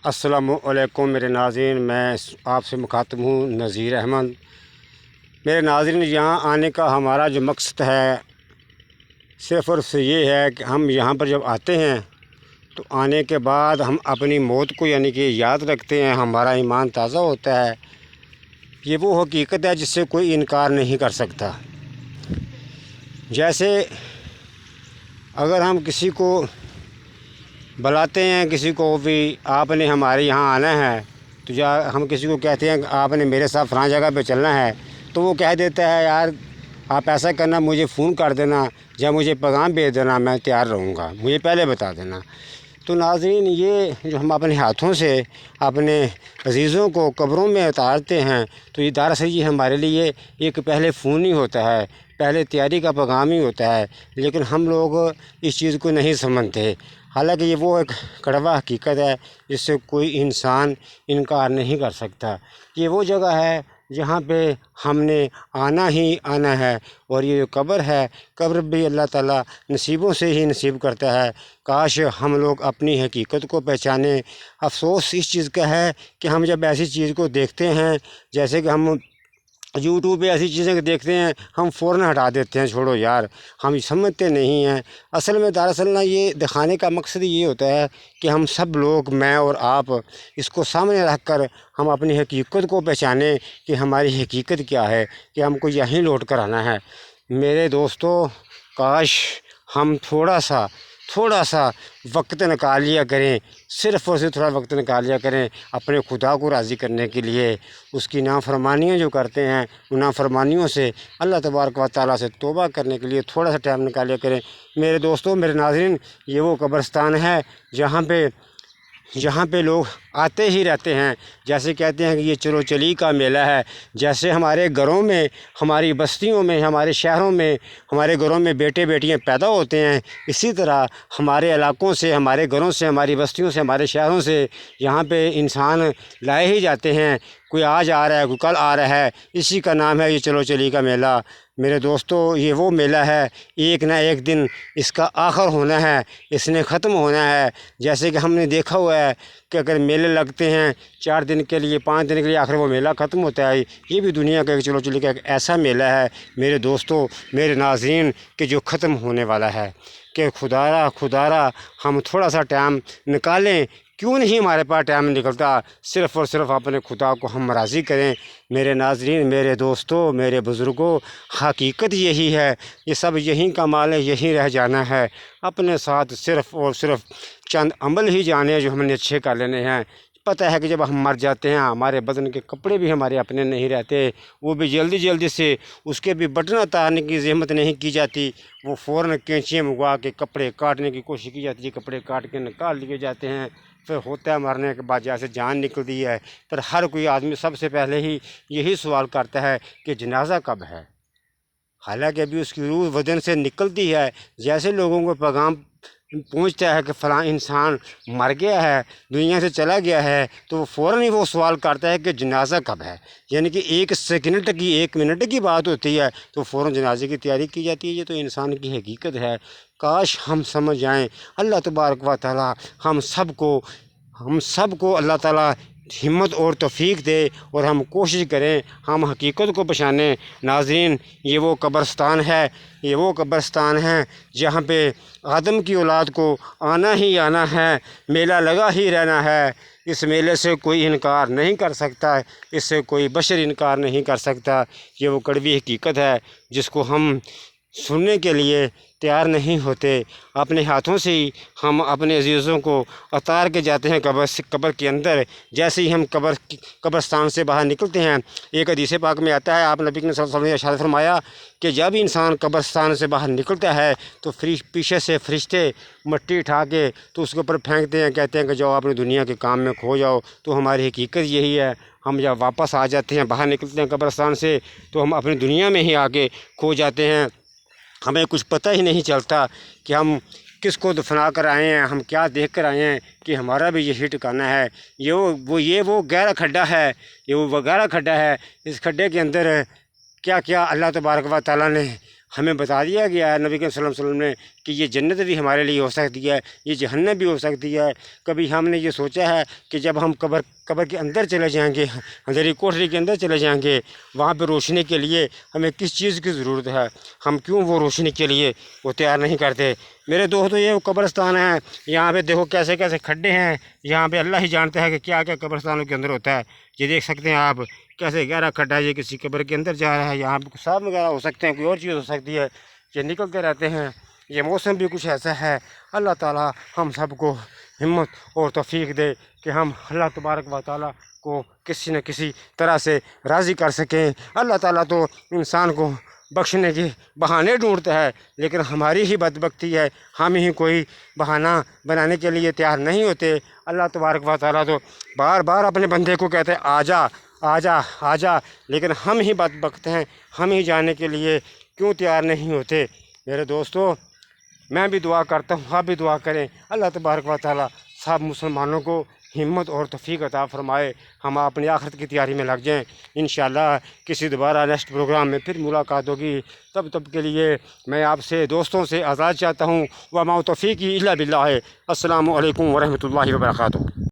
السلام علیکم میرے ناظرین، میں آپ سے مخاطب ہوں نذیر احمد۔ میرے ناظرین، یہاں آنے کا ہمارا جو مقصد ہے صرف اور صرف یہ ہے کہ ہم یہاں پر جب آتے ہیں تو آنے کے بعد ہم اپنی موت کو یعنی کہ یاد رکھتے ہیں، ہمارا ایمان تازہ ہوتا ہے۔ یہ وہ حقیقت ہے جس سے کوئی انکار نہیں کر سکتا۔ جیسے اگر ہم کسی کو بلاتے ہیں، کسی کو بھی آپ نے ہمارے یہاں آنا ہے، تو ہم کسی کو کہتے ہیں کہ آپ نے میرے ساتھ فلاں جگہ پہ چلنا ہے، تو وہ کہہ دیتا ہے یار آپ ایسا کرنا، مجھے فون کر دینا یا مجھے پیغام بھیج دینا، میں تیار رہوں گا، مجھے پہلے بتا دینا۔ تو ناظرین، یہ جو ہم اپنے ہاتھوں سے اپنے عزیزوں کو قبروں میں اتارتے ہیں، تو یہ دراصل یہ ہمارے لیے ایک پہلے فون ہی ہوتا ہے، پہلے تیاری کا پیغام ہی ہوتا ہے، لیکن ہم لوگ اس چیز کو نہیں سمجھتے۔ حالانکہ یہ وہ ایک کڑوا حقیقت ہے جس سے کوئی انسان انکار نہیں کر سکتا۔ یہ وہ جگہ ہے جہاں پہ ہم نے آنا ہی آنا ہے، اور یہ جو قبر ہے، قبر بھی اللہ تعالیٰ نصیبوں سے ہی نصیب کرتا ہے۔ کاش ہم لوگ اپنی حقیقت کو پہچانیں۔ افسوس اس چیز کا ہے کہ ہم جب ایسی چیز کو دیکھتے ہیں، جیسے کہ ہم یوٹیوب پہ ایسی چیزیں دیکھتے ہیں، ہم فوراً ہٹا دیتے ہیں، چھوڑو یار، ہم سمجھتے نہیں ہیں۔ اصل میں دراصل نا، یہ دکھانے کا مقصد یہ ہوتا ہے کہ ہم سب لوگ، میں اور آپ، اس کو سامنے رکھ کر ہم اپنی حقیقت کو پہچانیں کہ ہماری حقیقت کیا ہے، کہ ہم کو یہیں لوٹ کر آنا ہے۔ میرے دوستو، کاش ہم تھوڑا سا وقت نکال لیا کریں، صرف اور صرف تھوڑا وقت نکال لیا کریں اپنے خدا کو راضی کرنے کے لیے۔ اس کی نافرمانیاں جو کرتے ہیں، ان نافرمانیوں سے اللہ تبارک و تعالیٰ سے توبہ کرنے کے لیے تھوڑا سا ٹائم نکال لیا کریں۔ میرے دوستوں، میرے ناظرین، یہ وہ قبرستان ہے جہاں پہ لوگ آتے ہی رہتے ہیں۔ جیسے کہتے ہیں کہ یہ چلو چلی کا میلہ ہے، جیسے ہمارے گھروں میں، ہماری بستیوں میں، ہمارے شہروں میں، ہمارے گھروں میں بیٹے بیٹیاں پیدا ہوتے ہیں، اسی طرح ہمارے علاقوں سے، ہمارے گھروں سے، ہماری بستیوں سے، ہمارے شہروں سے یہاں پہ انسان لائے ہی جاتے ہیں۔ کوئی آج آ رہا ہے، کوئی کل آ رہا ہے، اسی کا نام ہے یہ چلو چلی کا میلہ۔ میرے دوستو، یہ وہ میلہ ہے، ایک نہ ایک دن اس کا آخر ہونا ہے، اس نے ختم ہونا ہے۔ جیسے کہ ہم نے دیکھا ہوا ہے کہ اگر میلے لگتے ہیں 4 دن کے لیے، 5 دن کے لیے، آخر وہ میلہ ختم ہوتا ہے۔ یہ بھی دنیا کا ایک چلو چلی کا ایک ایسا میلہ ہے میرے دوستو، میرے ناظرین، کہ جو ختم ہونے والا ہے۔ کہ خدارا ہم تھوڑا سا ٹائم نکالیں، کیوں نہیں ہمارے پاس ٹائم نکلتا، صرف اور صرف اپنے خدا کو ہم راضی کریں۔ میرے ناظرین، میرے دوستو، میرے بزرگوں، حقیقت یہی ہے، یہ سب یہیں کا مال ہے، یہیں رہ جانا ہے۔ اپنے ساتھ صرف اور صرف چند عمل ہی جانے جو ہم نے اچھے کر لینے ہیں۔ پتہ ہے کہ جب ہم مر جاتے ہیں، ہمارے بدن کے کپڑے بھی ہمارے اپنے نہیں رہتے، وہ بھی جلدی سے اس کے بھی بٹن اتارنے کی زحمت نہیں کی جاتی، وہ فوراً کینچیاں منگوا کے کپڑے کاٹنے کی کوشش کی جاتی ہے، کپڑے کاٹ کے نکال لیے جاتے ہیں۔ پھر ہوتا ہے مرنے کے بعد جیسے جان نکلتی ہے، پھر ہر کوئی آدمی سب سے پہلے ہی یہی سوال کرتا ہے کہ جنازہ کب ہے۔ حالانکہ ابھی اس کی روح بدن سے نکلتی ہے، جیسے لوگوں کو پیغام پہنچتا ہے کہ فلاں انسان مر گیا ہے، دنیا سے چلا گیا ہے، تو وہ فوراً ہی وہ سوال کرتا ہے کہ جنازہ کب ہے۔ یعنی کہ 1 منٹ کی بات ہوتی ہے تو فوراً جنازے کی تیاری کی جاتی ہے۔ یہ تو انسان کی حقیقت ہے۔ کاش ہم سمجھ جائیں، اللہ تبارک و تعالیٰ ہم سب کو اللہ تعالیٰ ہمت اور توفیق دے، اور ہم کوشش کریں ہم حقیقت کو پہچانیں۔ ناظرین، یہ وہ قبرستان ہے جہاں پہ آدم کی اولاد کو آنا ہی آنا ہے، میلہ لگا ہی رہنا ہے۔ اس میلے سے کوئی انکار نہیں کر سکتا، اس سے کوئی بشر انکار نہیں کر سکتا۔ یہ وہ کڑوی حقیقت ہے جس کو ہم سننے کے لیے تیار نہیں ہوتے۔ اپنے ہاتھوں سے ہی ہم اپنے عزیزوں کو اتار کے جاتے ہیں قبر کے اندر۔ جیسے ہی ہم قبرستان سے باہر نکلتے ہیں، ایک حدیث پاک میں آتا ہے، آپ نبی صلی اللہ علیہ وسلم نے ارشاد فرمایا کہ جب انسان قبرستان سے باہر نکلتا ہے تو پیچھے سے فرشتے مٹی اٹھا کے تو اس کے اوپر پھینکتے ہیں، کہتے ہیں کہ جاؤ اپنی دنیا کے کام میں کھو جاؤ۔ تو ہماری حقیقت یہی ہے، ہم جب واپس آ جاتے ہیں، باہر نکلتے ہیں قبرستان سے، تو ہم اپنی دنیا میں ہی آ کے کھو جاتے ہیں۔ ہمیں کچھ پتہ ہی نہیں چلتا کہ ہم کس کو دفنا کر آئے ہیں، ہم کیا دیکھ کر آئے ہیں، کہ ہمارا بھی یہی ٹھکانہ ہے۔ یہ وہ گہرا کھڈا ہے، اس کھڈے کے اندر کیا اللہ تبارک و تعالیٰ نے ہمیں بتا دیا گیا ہے نبی کریم صلی اللہ علیہ وسلم نے کہ یہ جنت بھی ہمارے لیے ہو سکتی ہے، یہ جہنم بھی ہو سکتی ہے۔ کبھی ہم نے یہ سوچا ہے کہ جب ہم قبر کے اندر چلے جائیں گے، اندھیری کوٹری کے اندر چلے جائیں گے، وہاں پہ روشنی کے لیے ہمیں کس چیز کی ضرورت ہے؟ ہم کیوں وہ روشنی کے لیے وہ تیار نہیں کرتے؟ میرے دوستو، یہ قبرستان ہے، یہاں پہ دیکھو کیسے کیسے کھڈے ہیں، یہاں پہ اللہ ہی جانتا ہے کہ کیا کیا قبرستانوں کے اندر ہوتا ہے۔ یہ دیکھ سکتے ہیں آپ کیسے گہرا کھڈا ہے، یہ کسی قبر کے اندر جا رہا ہے، یہاں پہ سانپ وغیرہ ہو سکتے ہیں، کوئی اور چیز ہو سکتی ہے، یہ نکلتے رہتے ہیں۔ یہ موسم بھی کچھ ایسا ہے۔ اللہ تعالیٰ ہم سب کو ہمت اور توفیق دے کہ ہم اللہ تبارک و تعالیٰ کو کسی نہ کسی طرح سے راضی کر سکیں۔ اللہ تعالیٰ تو انسان کو بخشنے کے بہانے ڈھونڈتا ہے، لیکن ہماری ہی بدبختی ہے، ہم ہی کوئی بہانہ بنانے کے لیے تیار نہیں ہوتے۔ اللہ تبارک و تعالیٰ تو بار بار اپنے بندے کو کہتے ہیں آ جا آ جا آ جا، لیکن ہم ہی بدبخت ہیں، ہم ہی جانے کے لیے کیوں تیار نہیں ہوتے؟ میرے دوستو، میں بھی دعا کرتا ہوں، آپ بھی دعا کریں، اللہ تبارک و تعالیٰ سب مسلمانوں کو ہمت اور توفیق عطا فرمائے، ہم اپنی آخرت کی تیاری میں لگ جائیں۔ انشاءاللہ کسی دوبارہ نیکسٹ پروگرام میں پھر ملاقات ہوگی، تب کے لیے میں آپ سے دوستوں سے آزاد چاہتا ہوں۔ وما توفیقی الا باللہ۔ السلام علیکم ورحمۃ اللہ وبرکاتہ۔